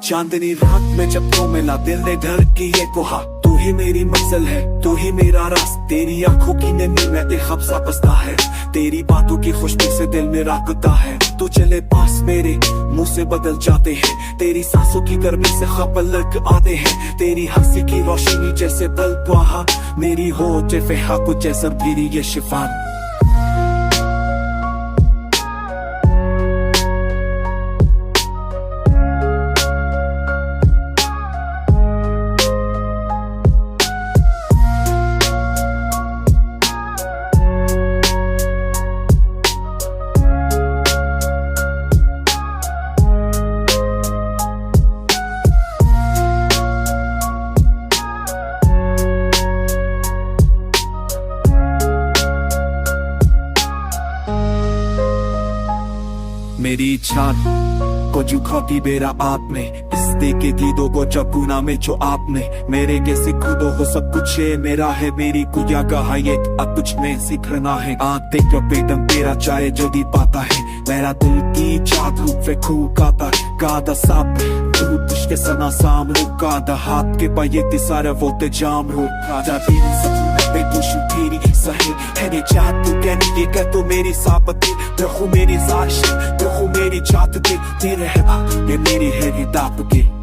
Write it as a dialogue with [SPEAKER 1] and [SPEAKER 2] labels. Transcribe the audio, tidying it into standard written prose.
[SPEAKER 1] चांदनी रात में जब तो मिला दिल ने डर की ये कोहा, तू ही मेरी मंजिल है, तू ही मेरा रास्ता। तेरी आंखों की नमी में बेखब सा बसता है, तेरी बातों की खुशबू से दिल मेरा गुता है। तू चले पास मेरे मुंह से बदल जाते हैं, तेरी सांसों की गर्मी से खपलक आते हैं। तेरी हंसी की रोशनी जैसे बल्ब वहा, मेरी होठ फेहा कुछ जैसा गिरी ये शिफान। मेरी छान को जो खोटी बेरा आपने इस दे के गीतों को चपुना में जो आपने मेरे के सिखुदो हो सब कुछ है मेरा है। मेरी कुया कहा ये अब कुछ में सीखना है। आँख देख जो बेदम तेरा चाहे जो दी पाता है, मेरा दिल की चाहत रूप से खू काता गादा साप के सना साम रुका हाथ के पाये सारा वो ते जाम रुका पे पुशु तेरी सही है ये चाहत तू कहनी ये कह तो मेरी सापती रखो मेरी साश रखो मेरी चाहत तेरे है ये मेरी है दाप के।